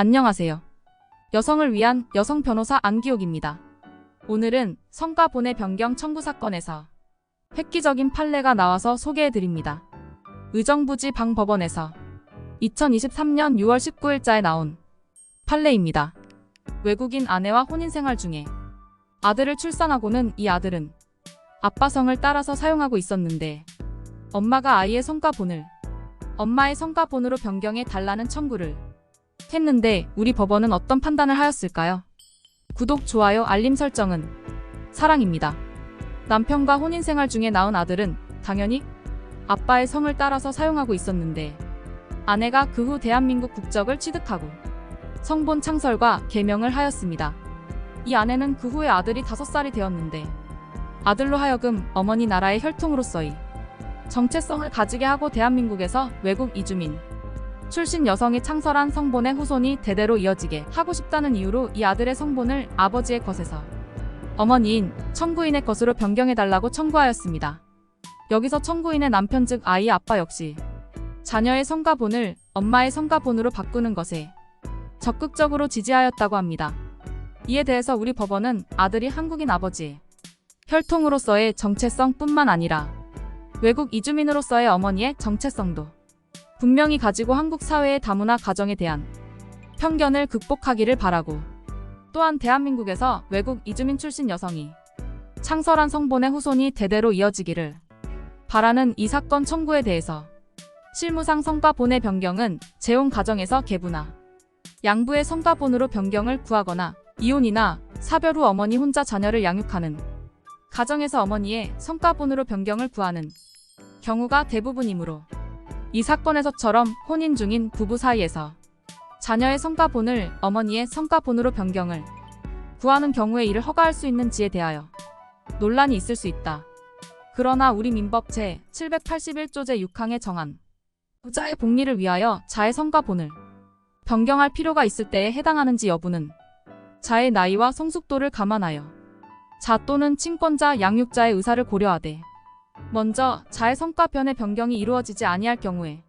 안녕하세요. 여성을 위한 여성 변호사 안기옥입니다. 오늘은 성과보내 변경 청구 사건에서 획기적인 판례가 나와서 소개해드립니다. 의정부지 방법원에서 2023년 6월 19일자에 나온 판례입니다. 외국인 아내와 혼인생활 중에 아들을 출산하고는 이 아들은 아빠 성을 따라서 사용하고 있었는데 엄마가 아이의 성과본을 엄마의 성과본으로 변경해 달라는 청구를 했는데 우리 법원은 어떤 판단을 하였을까요? 구독, 좋아요, 알림 설정은 사랑입니다. 남편과 혼인생활 중에 낳은 아들은 당연히 아빠의 성을 따라서 사용하고 있었는데 아내가 그 후 대한민국 국적을 취득하고 성본 창설과 개명을 하였습니다. 이 아내는 그 후에 아들이 5살이 되었는데 아들로 하여금 어머니 나라의 혈통으로서의 정체성을 가지게 하고 대한민국에서 외국 이주민 출신 여성이 창설한 성본의 후손이 대대로 이어지게 하고 싶다는 이유로 이 아들의 성본을 아버지의 것에서 어머니인 청구인의 것으로 변경해달라고 청구하였습니다. 여기서 청구인의 남편 즉 아이의 아빠 역시 자녀의 성과본을 엄마의 성과본으로 바꾸는 것에 적극적으로 지지하였다고 합니다. 이에 대해서 우리 법원은 아들이 한국인 아버지의 혈통으로서의 정체성뿐만 아니라 외국 이주민으로서의 어머니의 정체성도 분명히 가지고 한국 사회의 다문화 가정에 대한 편견을 극복하기를 바라고 또한 대한민국에서 외국 이주민 출신 여성이 창설한 성본의 후손이 대대로 이어지기를 바라는 이 사건 청구에 대해서 실무상 성과본의 변경은 재혼 가정에서 계부나 양부의 성과본으로 변경을 구하거나 이혼이나 사별 후 어머니 혼자 자녀를 양육하는 가정에서 어머니의 성과본으로 변경을 구하는 경우가 대부분이므로 이 사건에서처럼 혼인 중인 부부 사이에서 자녀의 성과본을 어머니의 성과본으로 변경을 구하는 경우에 이를 허가할 수 있는지에 대하여 논란이 있을 수 있다. 그러나 우리 민법 제781조 제6항에 정한 부자의 복리를 위하여 자의 성과본을 변경할 필요가 있을 때에 해당하는지 여부는 자의 나이와 성숙도를 감안하여 자 또는 친권자 양육자의 의사를 고려하되 먼저 자의 성과변의 변경이 이루어지지 아니할 경우에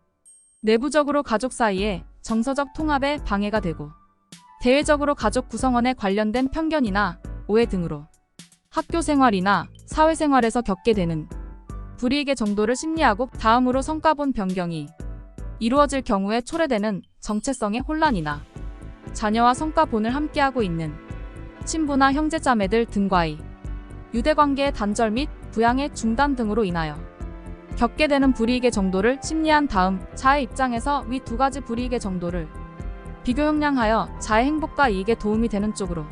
내부적으로 가족 사이에 정서적 통합에 방해가 되고 대외적으로 가족 구성원에 관련된 편견이나 오해 등으로 학교 생활이나 사회생활에서 겪게 되는 불이익의 정도를 심리하고 다음으로 성과본 변경이 이루어질 경우에 초래되는 정체성의 혼란이나 자녀와 성과본을 함께하고 있는 친부나 형제자매들 등과의 유대관계의 단절 및 부양의 중단 등으로 인하여 겪게 되는 불이익의 정도를 심리한 다음 자의 입장에서 위 두 가지 불이익의 정도를 비교 형량하여 자의 행복과 이익에 도움이 되는 쪽으로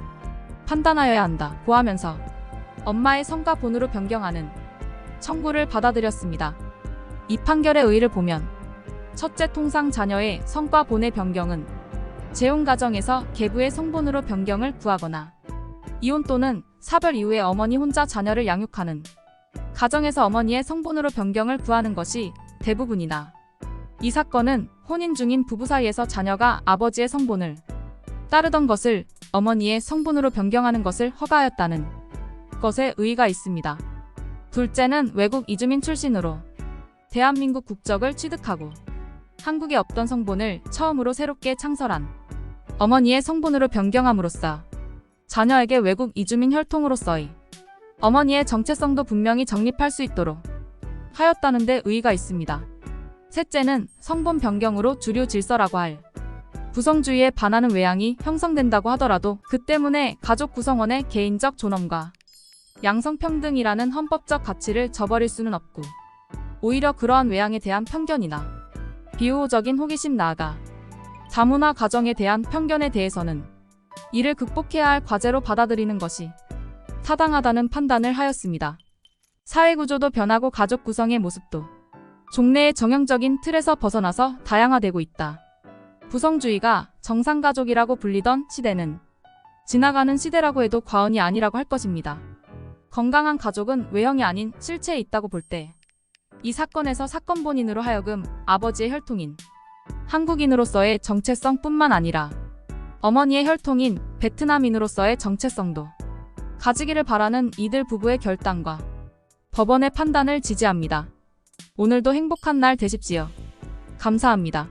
판단하여야 한다 고하면서 엄마의 성과본으로 변경하는 청구를 받아들였습니다. 이 판결의 의의를 보면 첫째, 통상 자녀의 성과본의 변경은 재혼 가정에서 계부의 성본으로 변경을 구하거나 이혼 또는 사별 이후에 어머니 혼자 자녀를 양육하는 가정에서 어머니의 성본으로 변경을 구하는 것이 대부분이나 이 사건은 혼인 중인 부부 사이에서 자녀가 아버지의 성본을 따르던 것을 어머니의 성본으로 변경하는 것을 허가하였다는 것에 의의가 있습니다. 둘째는 외국 이주민 출신으로 대한민국 국적을 취득하고 한국에 없던 성본을 처음으로 새롭게 창설한 어머니의 성본으로 변경함으로써 자녀에게 외국 이주민 혈통으로서의 어머니의 정체성도 분명히 정립할 수 있도록 하였다는 데 의의가 있습니다. 셋째는 성본 변경으로 주류 질서라고 할 구성주의에 반하는 외양이 형성된다고 하더라도 그 때문에 가족 구성원의 개인적 존엄과 양성평등이라는 헌법적 가치를 저버릴 수는 없고 오히려 그러한 외양에 대한 편견이나 비우호적인 호기심 나아가 다문화 가정에 대한 편견에 대해서는 이를 극복해야 할 과제로 받아들이는 것이 타당하다는 판단을 하였습니다. 사회구조도 변하고 가족 구성의 모습도 종래의 정형적인 틀에서 벗어나서 다양화되고 있다. 구성주의가 정상가족이라고 불리던 시대는 지나가는 시대라고 해도 과언이 아니라고 할 것입니다. 건강한 가족은 외형이 아닌 실체에 있다고 볼 때 이 사건에서 사건 본인으로 하여금 아버지의 혈통인 한국인으로서의 정체성뿐만 아니라 어머니의 혈통인 베트남인으로서의 정체성도 가지기를 바라는 이들 부부의 결단과 법원의 판단을 지지합니다. 오늘도 행복한 날 되십시오. 감사합니다.